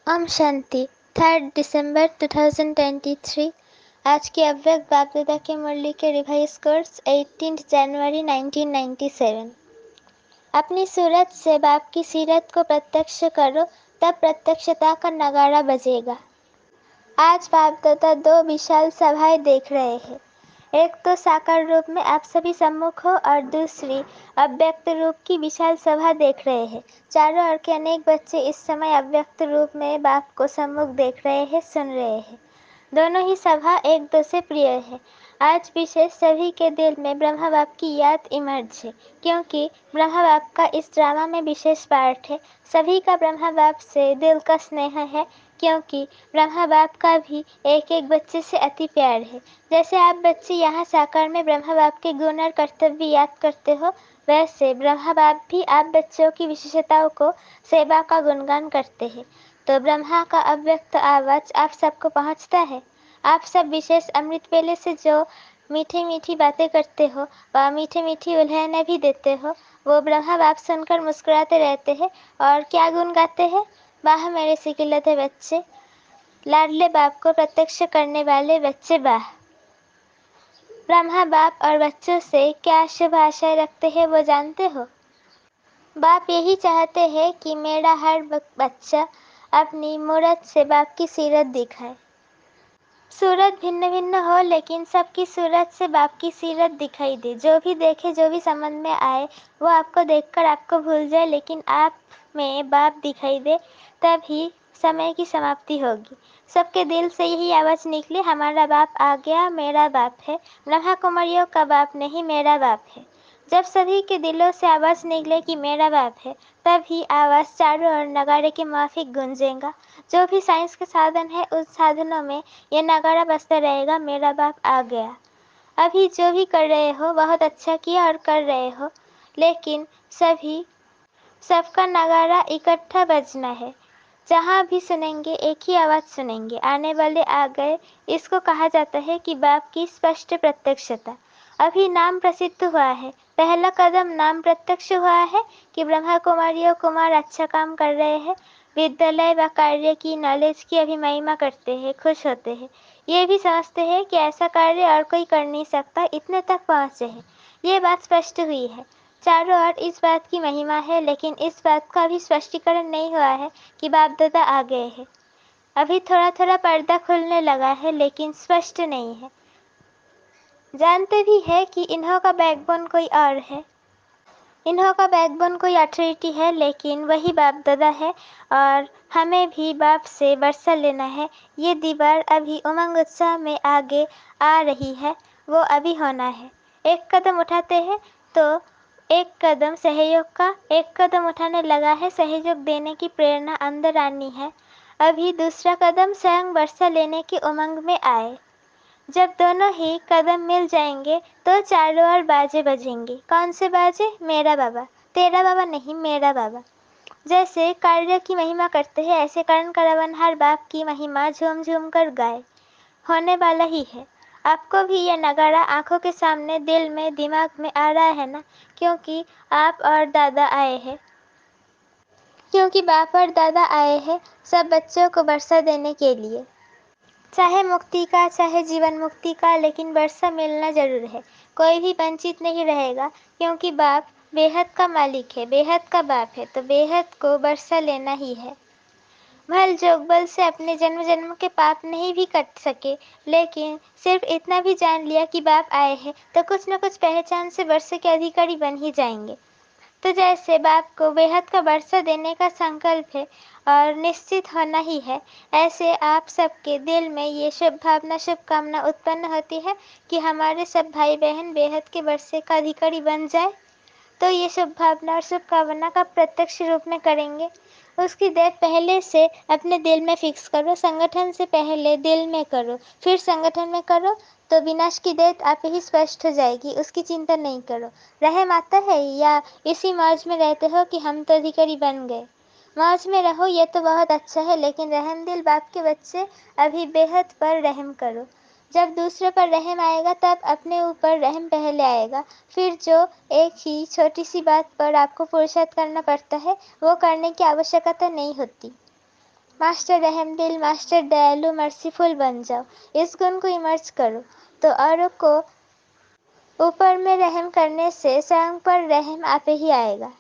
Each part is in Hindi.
ओम शांति। 3 दिसंबर 2023। आज की अव्यक्त बाप दादा के मुरली के रिवाइज कोर्स 18 जनवरी 1997। अपनी सूरत से बाप की सीरत को प्रत्यक्ष करो, तब प्रत्यक्षता का नगाड़ा बजेगा। आज बाप दादा दो विशाल सभाएं देख रहे हैं। एक तो साकार रूप में आप सभी सम्मुख हो और दूसरी अव्यक्त रूप की विशाल सभा देख रहे हैं। चारों ओर के अनेक बच्चे इस समय अव्यक्त रूप में बाप को सम्मुख देख रहे हैं, सुन रहे हैं। दोनों ही सभा एक दो से प्रिय है। आज विशेष सभी के दिल में ब्रह्मा बाप की याद इमर्ज है, क्योंकि ब्रह्मा बाप का इस ड्रामा में विशेष पार्ट है। सभी का ब्रह्मा बाप से दिल का स्नेह है, क्योंकि ब्रह्मा बाप का भी एक एक बच्चे से अति प्यार है। जैसे आप बच्चे यहाँ साकार में ब्रह्मा बाप के गुण और कर्तव्य याद करते हो, वैसे ब्रह्मा बाप भी आप बच्चों की विशेषताओं को सेवा का गुणगान करते हैं। तो ब्रह्मा का अव्यक्त आवाज आप सबको पहुँचता है। आप सब विशेष अमृत वेले से जो मीठी मीठी बातें करते हो व मीठी मीठी उल्हाने भी देते हो, वो ब्रह्मा बाप सुनकर मुस्कुराते रहते हैं और क्या गुण गाते हैं। वाह मेरे सिकिलते बच्चे, लाडले बाप को प्रत्यक्ष करने वाले बच्चे वाह। ब्रह्मा बाप और बच्चों से क्या शुभ आशय रखते हैं वो जानते हो। बाप यही चाहते हैं कि मेरा हर बच्चा अपनी मूरत से बाप की सीरत दिखाए। सूरत भिन्न भिन्न हो, लेकिन सबकी सूरत से बाप की सीरत दिखाई दे। जो भी देखे, जो भी समझ में आए, वो आपको देखकर आपको भूल जाए, लेकिन आप में बाप दिखाई दे, तभी समय की समाप्ति होगी। सबके दिल से यही आवाज निकले, हमारा बाप आ गया, मेरा बाप है। ब्रह्मा कुमारियों का बाप नहीं, मेरा बाप है। जब सभी के दिलों से आवाज निकले कि मेरा बाप है, तभी आवाज चारों ओर नगाड़े के माफिक गूंजेगा। जो भी साइंस के साधन है, उस साधनों में ये नगाड़ा बजता रहेगा, मेरा बाप आ गया। अभी जो भी कर रहे हो बहुत अच्छा किया और कर रहे हो, लेकिन सबका नगाड़ा इकट्ठा बजना है। जहाँ भी सुनेंगे एक ही आवाज सुनेंगे, आने वाले आ गए। इसको कहा जाता है कि बाप की स्पष्ट प्रत्यक्षता। अभी नाम प्रसिद्ध हुआ है, पहला कदम नाम प्रत्यक्ष हुआ है कि ब्रह्मा कुमारियों कुमार अच्छा काम कर रहे हैं, विद्यालय व कार्य की नॉलेज की अभी महिमा करते हैं, खुश होते हैं। ये भी समझते हैं कि ऐसा कार्य और कोई कर नहीं सकता, इतने तक पहुँचे हैं। ये बात स्पष्ट हुई है। चारों ओर इस बात की महिमा है, लेकिन इस बात का भी स्पष्टीकरण नहीं हुआ है कि बाप दादा आ गए हैं। अभी थोड़ा थोड़ा पर्दा खुलने लगा है, लेकिन स्पष्ट नहीं है। जानते भी है कि इन्हों का बैकबोन कोई और है, इन्हों का बैकबोन कोई अथॉरिटी है, लेकिन वही बाप दादा है और हमें भी बाप से वर्षा लेना है। ये दीवार अभी उमंग उत्साह में आगे आ रही है, वो अभी होना है। एक कदम उठाते हैं तो एक कदम सहयोग का, एक कदम उठाने लगा है, सहयोग देने की प्रेरणा अंदर आनी है। अभी दूसरा कदम स्वयं वर्षा लेने की उमंग में आए। जब दोनों ही कदम मिल जाएंगे तो चारों ओर बाजे बजेंगे। कौन से बाजे? मेरा बाबा, तेरा बाबा नहीं, मेरा बाबा। जैसे कार्य की महिमा करते हैं, ऐसे करण करावन हर बाप की महिमा झूम झूम कर गाए। होने वाला ही है। आपको भी यह नगाड़ा आंखों के सामने, दिल में, दिमाग में आ रहा है ना, क्योंकि आप और दादा आए हैं, क्योंकि बाप और दादा आए हैं सब बच्चों को वर्षा देने के लिए। चाहे मुक्ति का, चाहे जीवन मुक्ति का, लेकिन वर्षा मिलना जरूर है। कोई भी वंचित नहीं रहेगा, क्योंकि बाप बेहद का मालिक है, बेहद का बाप है, तो बेहद को वर्षा लेना ही है। भल जोगबल से अपने जन्म जन्म के पाप नहीं भी कट सके, लेकिन सिर्फ इतना भी जान लिया कि बाप आए हैं, तो कुछ न कुछ पहचान से वर्षा के अधिकारी बन ही जाएंगे। तो जैसे बाप को बेहद का वर्षा देने का संकल्प है और निश्चित होना ही है, ऐसे आप सबके दिल में ये शुभ भावना, शुभकामना उत्पन्न होती है कि हमारे सब भाई बहन बेहद के वर्षे का अधिकारी बन जाए। तो ये शुभ भावना और शुभकामना का प्रत्यक्ष रूप में करेंगे। उसकी डेट पहले से अपने दिल में फिक्स करो। संगठन से पहले दिल में करो, फिर संगठन में करो, तो विनाश की डेट आप ही स्पष्ट हो जाएगी। उसकी चिंता नहीं करो। रहम आता है या इसी मौज में रहते हो कि हम तो अधिकारी बन गए। मौज में रहो, ये तो बहुत अच्छा है, लेकिन रहम दिल बाप के बच्चे अभी बेहद पर रहम करो। जब दूसरे पर रहम आएगा, तब अपने ऊपर रहम पहले आएगा। फिर जो एक ही छोटी सी बात पर आपको पुरुषार्थ करना पड़ता है, वो करने की आवश्यकता नहीं होती। मास्टर रहमदिल, मास्टर दयालु, मर्सीफुल बन जाओ। इस गुण को इमर्ज करो तो औरों को ऊपर में रहम करने से स्वयं पर रहम आपे ही आएगा।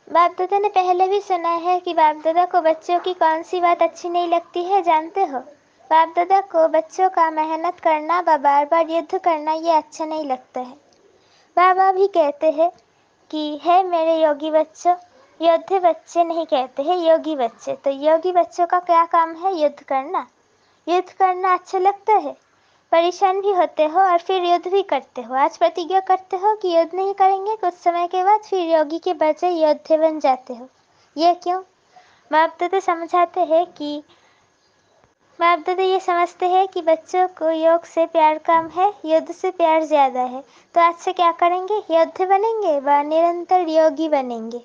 बाप दादा ने पहले भी सुना है कि बाप दादा को बच्चों की कौन सी बात अच्छी नहीं लगती है, जानते हो? बाप दादा को बच्चों का मेहनत करना व बार बार युद्ध करना ये अच्छा नहीं लगता है। बाबा भी कहते हैं कि है मेरे योगी बच्चों, योद्धे बच्चे नहीं कहते हैं, योगी बच्चे। तो योगी बच्चों का क्या काम है? युद्ध करना। युद्ध करना अच्छा लगता है? परेशान भी होते हो और फिर युद्ध भी करते हो। आज प्रतिज्ञा करते हो कि युद्ध नहीं करेंगे, कुछ समय के बाद फिर योगी के बजाय योद्धे बन जाते हो। ये क्यों? बाप दादा समझाते हैं कि बाप दादा ये समझते हैं कि बच्चों को योग से प्यार कम है, युद्ध से प्यार ज्यादा है। तो आज से क्या करेंगे? योद्धे बनेंगे व निरंतर योगी बनेंगे।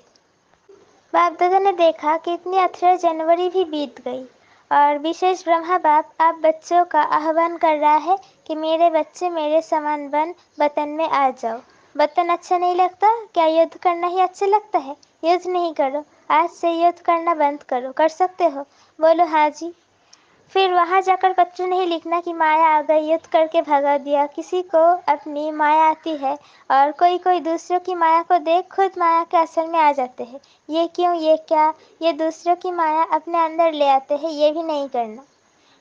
बाप दादा ने देखा कि इतनी 18 जनवरी भी बीत गई और विशेष ब्रह्मा बाप आप बच्चों का आह्वान कर रहा है कि मेरे बच्चे मेरे समान बन वतन में आ जाओ। वतन अच्छा नहीं लगता? क्या युद्ध करना ही अच्छा लगता है? युद्ध नहीं करो, आज से युद्ध करना बंद करो। कर सकते हो? बोलो हाँ जी। फिर वहां जाकर पत्र नहीं लिखना कि माया आ गई, युद्ध करके भगा दिया। किसी को अपनी माया आती है और कोई कोई दूसरों की माया को देख खुद माया के असर में आ जाते हैं। ये क्यों, ये क्या? ये दूसरों की माया अपने अंदर ले आते हैं, ये भी नहीं करना।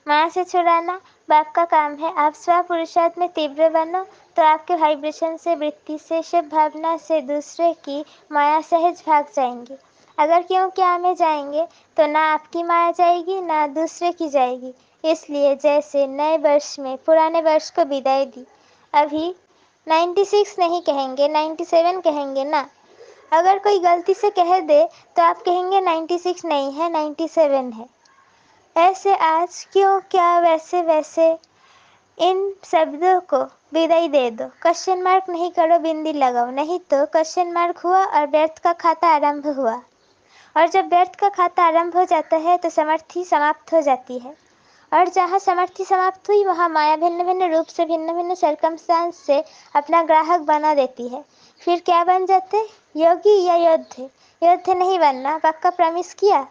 माया से छुड़ाना बाप का काम है। आप स्व पुरुषार्थ में तीव्र बनो तो आपके वाइब्रेशन से, वृत्ति से, शुभ भावना से दूसरे की माया सहज भाग जाएंगी। अगर क्यों क्या में जाएंगे तो ना आपकी माया जाएगी ना दूसरे की जाएगी। इसलिए जैसे नए वर्ष में पुराने वर्ष को विदाई दी, अभी 96 नहीं कहेंगे, 97 कहेंगे ना। अगर कोई गलती से कह दे तो आप कहेंगे 96 नहीं है, 97 है। ऐसे आज क्यों क्या वैसे वैसे इन शब्दों को विदाई दे दो। क्वेश्चन मार्क नहीं करो, बिंदी लगाओ, नहीं तो क्वेश्चन मार्क हुआ और व्यर्थ का खाता आरंभ हुआ। और जब व्यर्थ का खाता आरंभ हो जाता है तो समर्थी समाप्त हो जाती है। और जहाँ समर्थी समाप्त हुई वहाँ माया भिन्न भिन्न रूप से, भिन्न भिन्न सर्कमस्टांस से अपना ग्राहक बना देती है। फिर क्या बन जाते? योगी या योद्धे? योद्धे नहीं बनना, पक्का प्रॉमिस किया?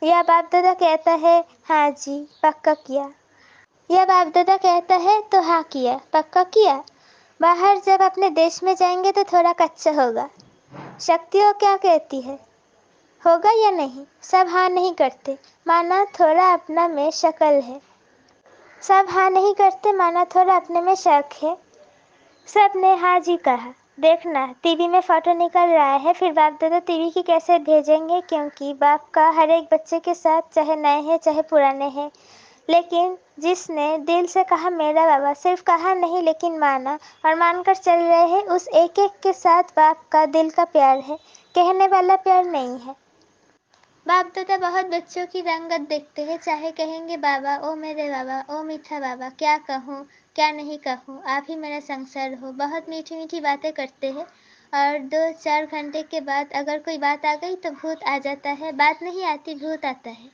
या बाप दादा कहता है हाँ जी पक्का किया? या बाप दादा कहता है तो हाँ किया, पक्का किया? बाहर जब अपने देश में जाएंगे तो थोड़ा कच्चा होगा। शक्तियों क्या कहती है, होगा या नहीं? सब हाँ नहीं करते, माना थोड़ा अपना में शक्ल है। सब हाँ नहीं करते, माना थोड़ा अपने में शक है। सब ने हाँ जी कहा। देखना टीवी में फोटो निकल रहा है, फिर बाप दादा टीवी की कैसेट भेजेंगे, क्योंकि बाप का हर एक बच्चे के साथ, चाहे नए हैं चाहे पुराने हैं। लेकिन जिसने दिल से कहा मेरा बाबा, सिर्फ कहा नहीं लेकिन माना और मानकर चल रहे हैं, उस एक एक के साथ बाप का दिल का प्यार है, कहने वाला प्यार नहीं है। बाप दादा बहुत बच्चों की रंगत देखते हैं, चाहे कहेंगे बाबा, ओ मेरे बाबा, ओ मीठा बाबा, क्या कहूँ क्या नहीं कहूँ, आप ही मेरा संसार हो। बहुत मीठी मीठी बातें करते हैं और 2-4 घंटे के बाद अगर कोई बात आ गई तो भूत आ जाता है। बात नहीं आती, भूत आता है।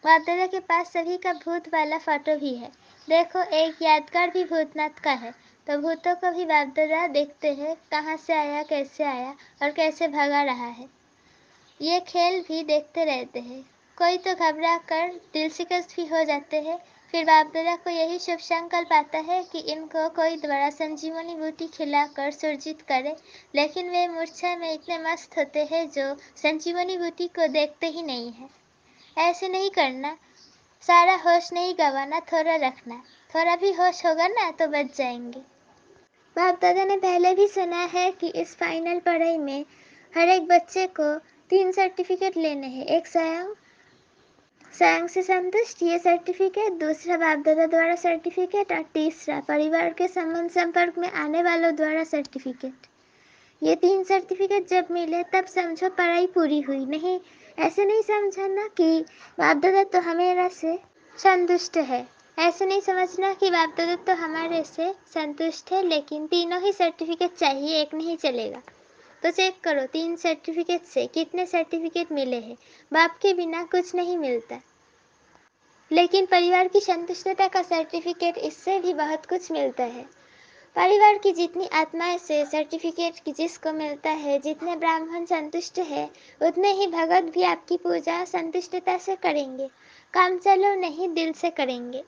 बाप दादा के पास सभी का भूत वाला फोटो भी है। देखो एक यादगार भी भूतनाथ का है। तो भूतों को भी बाप दादा देखते हैं, कहाँ से आया, कैसे आया और कैसे भगा रहा है। ये खेल भी देखते रहते हैं। कोई तो घबरा कर दिल शिकस्त भी हो जाते हैं। फिर बाप दादा को यही शुभ संकल्प आता है कि इनको कोई बड़ा संजीवनी बूटी खिलाकर सुरजित करे, लेकिन वे मूर्छा में इतने मस्त होते हैं जो संजीवनी बूटी को देखते ही नहीं है। ऐसे नहीं करना, सारा होश नहीं गंवाना, थोड़ा रखना। थोड़ा भी होश होगा ना तो बच जाएंगे। बाप दादा ने पहले भी सुना है कि इस फाइनल पढ़ाई में हर एक बच्चे को 3 सर्टिफिकेट लेने हैं। एक स्वयं से संतुष्ट ये सर्टिफिकेट, दूसरा बाप दादा द्वारा सर्टिफिकेट और तीसरा परिवार के संबंध संपर्क में आने वालों द्वारा सर्टिफिकेट। ये 3 सर्टिफिकेट जब मिले तब समझो पढ़ाई पूरी हुई। नहीं, ऐसे नहीं समझना कि बाप दादा तो हमारे से संतुष्ट है। ऐसे नहीं समझना कि बाप दादा तो हमारे से संतुष्ट है, लेकिन तीनों ही सर्टिफिकेट चाहिए, एक नहीं चलेगा। तो चेक करो 3 सर्टिफिकेट से कितने सर्टिफिकेट मिले हैं। बाप के बिना कुछ नहीं मिलता, लेकिन परिवार की संतुष्टता का सर्टिफिकेट, इससे भी बहुत कुछ मिलता है। परिवार की जितनी आत्माएं से सर्टिफिकेट जिसको मिलता है, जितने ब्राह्मण संतुष्ट है, उतने ही भगत भी आपकी पूजा संतुष्टता से करेंगे। काम चलो नहीं, दिल से करेंगे।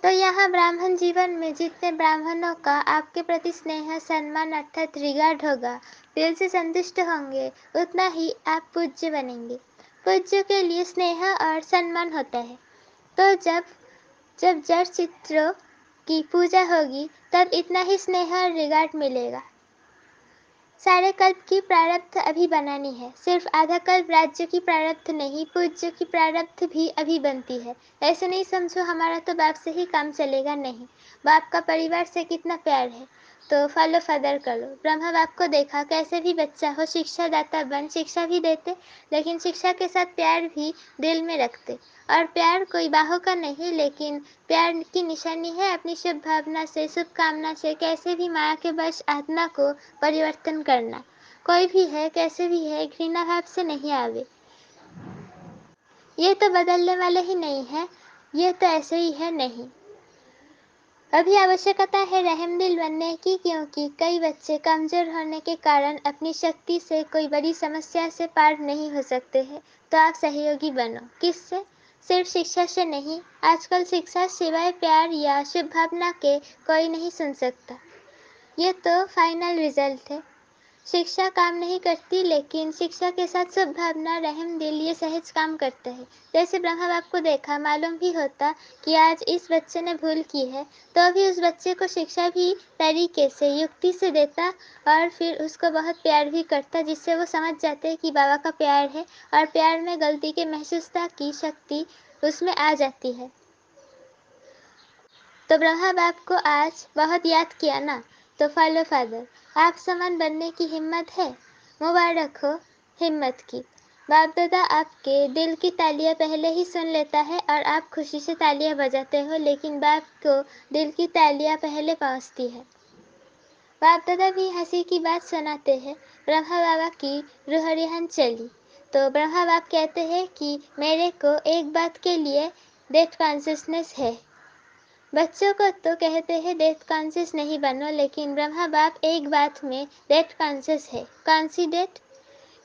तो यहाँ ब्राह्मण जीवन में जितने ब्राह्मणों का आपके प्रति स्नेह सम्मान अर्थात रिगार्ड होगा, दिल से संतुष्ट होंगे, उतना ही आप पूज्य बनेंगे। पूज्य के लिए स्नेह और सम्मान होता है। तो जब जब जड़ चित्रों की पूजा होगी, तब इतना ही स्नेह और रिगार्ड मिलेगा। सारे कल्प की प्रारब्ध अभी बनानी है, सिर्फ आधा कल्प राज्य की प्रारब्ध नहीं, पूज्य की प्रारब्ध भी अभी बनती है। ऐसे नहीं समझो हमारा तो बाप से ही काम चलेगा, नहीं। बाप का परिवार से कितना प्यार है, तो फॉलो फादर करो। ब्रह्मा बाप को देखा, कैसे भी बच्चा हो शिक्षा दाता बन, शिक्षा भी देते, लेकिन शिक्षा के साथ प्यार भी दिल में रखते। और प्यार कोई बाहों का नहीं, लेकिन प्यार की निशानी है अपनी शुभ भावना से, शुभकामना से कैसे भी माया के वश आत्मा को परिवर्तन करना। कोई भी है, कैसे भी है, घृणा भाव से नहीं आवे। ये तो बदलने वाले ही नहीं है, ये तो ऐसे ही है, नहीं। अभी आवश्यकता है रहमदिल बनने की, क्योंकि कई बच्चे कमजोर होने के कारण अपनी शक्ति से कोई बड़ी समस्या से पार नहीं हो सकते हैं। तो आप सहयोगी बनो। किससे? सिर्फ शिक्षा से नहीं। आजकल शिक्षा सिवाय प्यार या शुभ भावना के कोई नहीं सुन सकता। ये तो फाइनल रिजल्ट है। शिक्षा काम नहीं करती, लेकिन शिक्षा के साथ शुभ भावना, रहम दिल, ये सहज काम करते हैं। जैसे ब्रह्मा बाप को देखा, मालूम भी होता कि आज इस बच्चे ने भूल की है, तो भी उस बच्चे को शिक्षा भी तरीके से, युक्ति से देता और फिर उसको बहुत प्यार भी करता, जिससे वो समझ जाते कि बाबा का प्यार है और प्यार में गलती के महसूसता की शक्ति उसमें आ जाती है। तो ब्रह्मा बाप को आज बहुत याद किया ना, तो फॉलो फादर। आप समान बनने की हिम्मत है? मुबारक हो हिम्मत की। बाप दादा आपके दिल की तालियां पहले ही सुन लेता है और आप खुशी से तालियां बजाते हो, लेकिन बाप को दिल की तालियां पहले पहुंचती है। बाप दादा भी हंसी की बात सुनाते हैं। ब्रह्मा बाबा की रूह रिहान चली, तो ब्रह्मा बाप कहते हैं कि मेरे को एक बात के लिए डेथ कॉन्शियसनेस है। बच्चों को तो कहते हैं डेथ कॉन्शियस नहीं बनो, लेकिन ब्रह्मा बाप एक बात में डेथ कॉन्शियस है। कौन सी डेथ?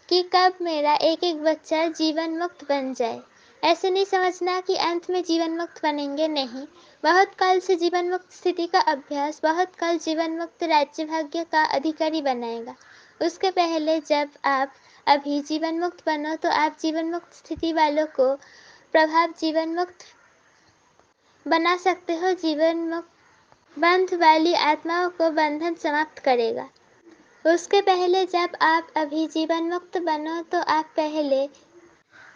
कि कब मेरा एक एक बच्चा जीवन मुक्त बन जाए। ऐसे नहीं समझना कि अंत में जीवन मुक्त बनेंगे, नहीं। बहुत काल से जीवन मुक्त स्थिति का अभ्यास बहुत काल जीवन मुक्त राज्य भाग्य का अधिकारी बनाएगा। उसके पहले जब आप अभी जीवन मुक्त बनो, तो आप जीवन मुक्त स्थिति वालों को प्रभाव जीवन मुक्त बना सकते हो। जीवन मुक्त बंध वाली आत्माओं को बंधन समाप्त करेगा। उसके पहले जब आप अभी जीवन मुक्त बनो, तो आप पहले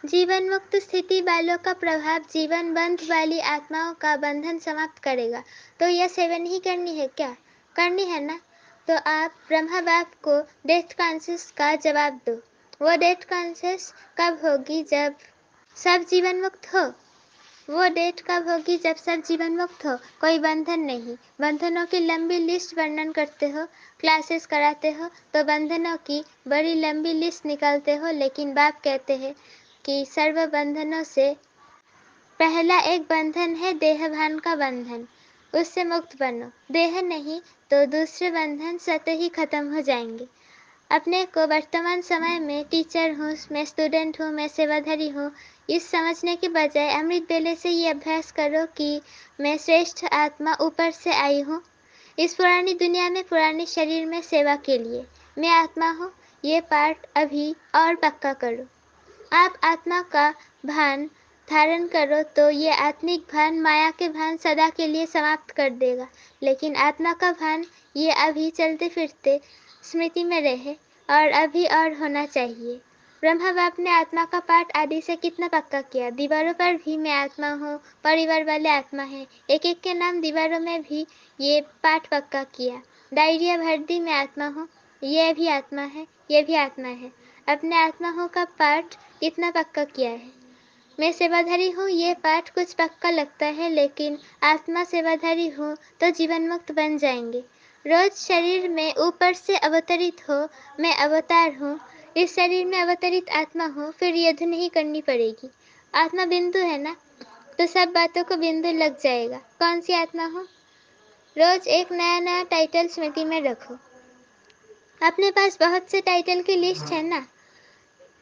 जीवन मुक्त स्थिति वालों का प्रभाव जीवन बंध वाली आत्माओं का बंधन समाप्त करेगा। तो यह सेवन ही करनी है क्या? करनी है ना? तो आप ब्रह्मा बाप को डेथ कॉन्शियस का जवाब दो। वो डेथ कॉन्शियस कब होगी? जब सब जीवन मुक्त हो। वो डेट कब होगी? जब सब जीवन मुक्त हो, कोई बंधन नहीं। बंधनों की लंबी लिस्ट वर्णन करते हो, क्लासेस कराते हो, तो बंधनों की बड़ी लंबी लिस्ट निकालते हो, लेकिन बाप कहते हैं कि सर्व बंधनों से पहला एक बंधन है देहभान का बंधन, उससे मुक्त बनो। देह नहीं तो दूसरे बंधन स्वतः ही खत्म हो जाएंगे। अपने को वर्तमान समय में टीचर हूँ, मैं स्टूडेंट हूँ, मैं सेवाधारी हूँ, इस समझने के बजाय अमृत बेले से ये अभ्यास करो कि मैं श्रेष्ठ आत्मा ऊपर से आई हूँ, इस पुरानी दुनिया में पुराने शरीर में सेवा के लिए। मैं आत्मा हूँ, ये पाठ अभी और पक्का करो। आप आत्मा का भान धारण करो तो ये आत्मिक भान माया के भान सदा के लिए समाप्त कर देगा, लेकिन आत्मा का भान ये अभी चलते फिरते स्मृति में रहे और अभी और होना चाहिए। ब्रह्मा बाप ने आत्मा का पाठ आदि से कितना पक्का किया। दीवारों पर भी मैं आत्मा हूँ, परिवार वाले आत्मा है, एक एक के नाम दीवारों में भी ये पाठ पक्का किया। डायरिया भर दी, मैं आत्मा हूँ, ये भी आत्मा है, ये भी आत्मा है। अपने आत्मा हूँ का पाठ कितना पक्का किया है। मैं सेवाधारी हूँ, ये पाठ कुछ पक्का लगता है, लेकिन आत्मा सेवाधारी हूँ तो जीवन मुक्त बन जाएंगे। रोज शरीर में ऊपर से अवतरित हो, मैं अवतार हूँ, इस शरीर में अवतरित आत्मा हूँ, फिर युद्ध नहीं करनी पड़ेगी। आत्मा बिंदु है ना, तो सब बातों को बिंदु लग जाएगा। कौन सी आत्मा हूँ? रोज एक नया नया टाइटल स्मृति में रखो। अपने पास बहुत से टाइटल की लिस्ट है ना।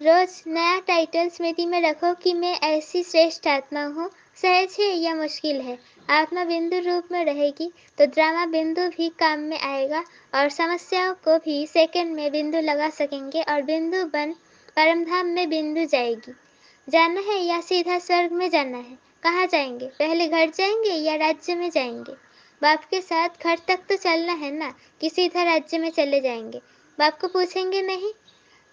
रोज नया टाइटल स्मृति में रखो कि मैं ऐसी श्रेष्ठ आत्मा हूँ। सहज है या मुश्किल है, आत्मा बिंदु रूप में रहेगी तो ड्रामा बिंदु भी काम में आएगा और समस्याओं को भी सेकंड में बिंदु लगा सकेंगे और बिंदु बन परमधाम में बिंदु जाएगी। जाना है या सीधा स्वर्ग में जाना है? कहाँ जाएंगे? पहले घर जाएंगे या राज्य में जाएंगे? बाप के साथ घर तक तो चलना है ना, कि सीधा राज्य में चले जाएंगे? बाप को पूछेंगे नहीं?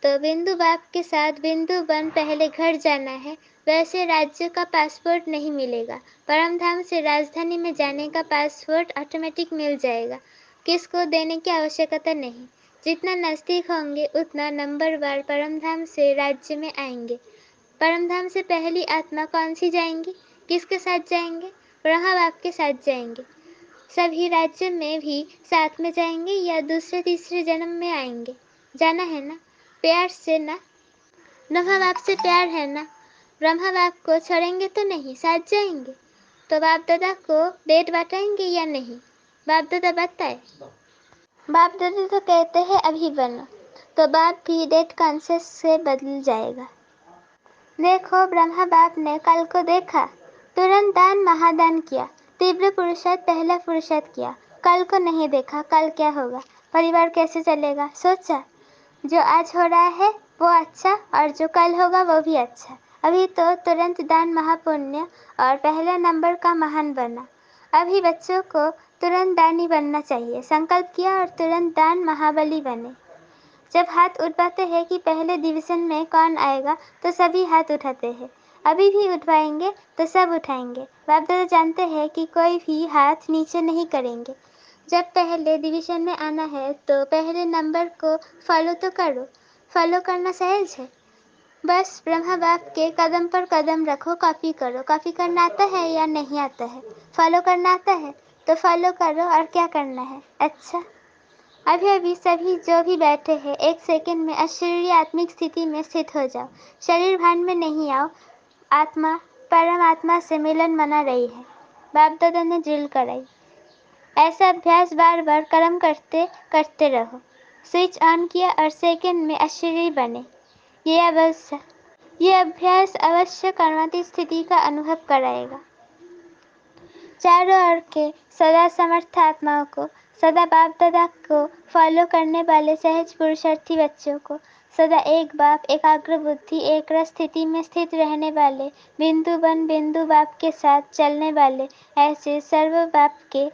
तो बिंदु बाप के साथ बिंदु बन पहले घर जाना है। वैसे राज्य का पासपोर्ट नहीं मिलेगा, परमधाम से राजधानी में जाने का पासपोर्ट ऑटोमेटिक मिल जाएगा। किसको देने की आवश्यकता नहीं। जितना नजदीक होंगे उतना नंबरवार परमधाम से राज्य में आएंगे। परमधाम से पहली आत्मा कौन सी जाएंगी? किसके साथ जाएंगे? ब्रह्मा बाप के साथ जाएंगे। सभी राज्य में भी साथ में जाएंगे या दूसरे तीसरे जन्म में आएंगे? जाना है ना, प्यार से ना। ब्रह्मा बाप से प्यार है ना। ब्रह्मा बाप को छोड़ेंगे तो नहीं, साथ जाएंगे। तो बाप दादा को डेट बताएंगे या नहीं? बाप दादा बताए। बाप दादा तो कहते हैं अभी बनो, तो बाप भी डेट कॉन्शियस से बदल जाएगा। देखो, ब्रह्मा बाप ने कल को देखा, तुरंत दान महादान किया, तीव्र पुरुषार्थ पहला पुरुषार्थ किया। कल को नहीं देखा, कल क्या होगा, परिवार कैसे चलेगा, सोचा जो आज हो रहा है वो अच्छा और जो कल होगा वो भी अच्छा। अभी तो तुरंत दान महापुण्य और पहला नंबर का महान बना। अभी बच्चों को तुरंत दानी बनना चाहिए। संकल्प किया और तुरंत दान महाबली बने। जब हाथ उठाते हैं कि पहले डिवीजन में कौन आएगा तो सभी हाथ उठाते हैं। अभी भी उठवाएंगे तो सब उठाएंगे। बाप दादा जानते हैं कि कोई भी हाथ नीचे नहीं करेंगे। जब पहले डिवीजन में आना है तो पहले नंबर को फॉलो तो करो। फॉलो करना सहज है। बस ब्रह्मा बाप के कदम पर कदम रखो, कॉपी करो। कॉपी करना आता है या नहीं आता है? फॉलो करना आता है तो फॉलो करो। और क्या करना है? अच्छा, अभी अभी सभी जो भी बैठे हैं एक सेकंड में अशरीरी आत्मिक स्थिति में स्थित हो जाओ। शरीर भान में नहीं आओ। आत्मा परमात्मा से मिलन मना रही है। बाप दादा ने ड्रिल कराई। ऐसा अभ्यास बार बार कर्म करते करते रहो। स्विच ऑन किया और सेकंड में अशरीरी बने। ये अभ्यास अवश्य कर्मातीत स्थिति का अनुभव कराएगा। चारों ओर के सदा समर्थ आत्माओं को, सदा बाप दादा को फॉलो करने वाले सहज पुरुषार्थी बच्चों को, सदा एक बाप एकाग्र बुद्धि एक रस स्थिति में स्थित रहने वाले, बिंदु बन बिंदु बाप के साथ चलने वाले ऐसे सर्व बाप के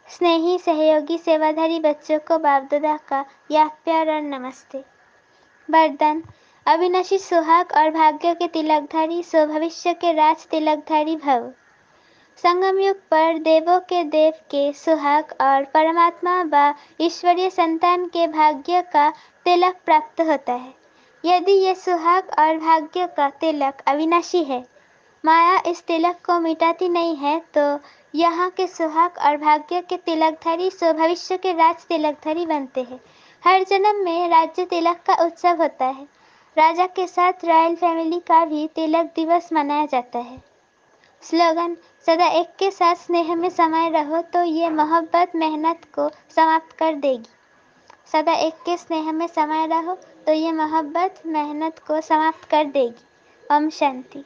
स्नेही सहयोगी सेवाधारी बच्चों को बाप दादा का यह प्यार और नमस्ते। वरदान। अविनाशी सुहाग और भाग्य के तिलकधारी, सो भविष्य के राज तिलकधारी भव। संगम युग पर देवों के देव के सुहाग और परमात्मा व ईश्वरीय संतान के भाग्य का तिलक प्राप्त होता है। यदि ये सुहाग और भाग्य का तिलक अविनाशी है, माया इस तिलक को मिटाती नहीं है, तो यहाँ के सुहाग और भाग्य के तिलकधारी सो भविष्य के राज तिलकधारी बनते हैं। हर जन्म में राज्य तिलक का उत्सव होता है। राजा के साथ रॉयल फैमिली का भी तिलक दिवस मनाया जाता है। स्लोगन। सदा एक के साथ स्नेह में समाये रहो तो ये मोहब्बत मेहनत को समाप्त कर देगी। सदा एक के स्नेह में समाये रहो तो ये मोहब्बत मेहनत को समाप्त कर देगी। ओम शांति।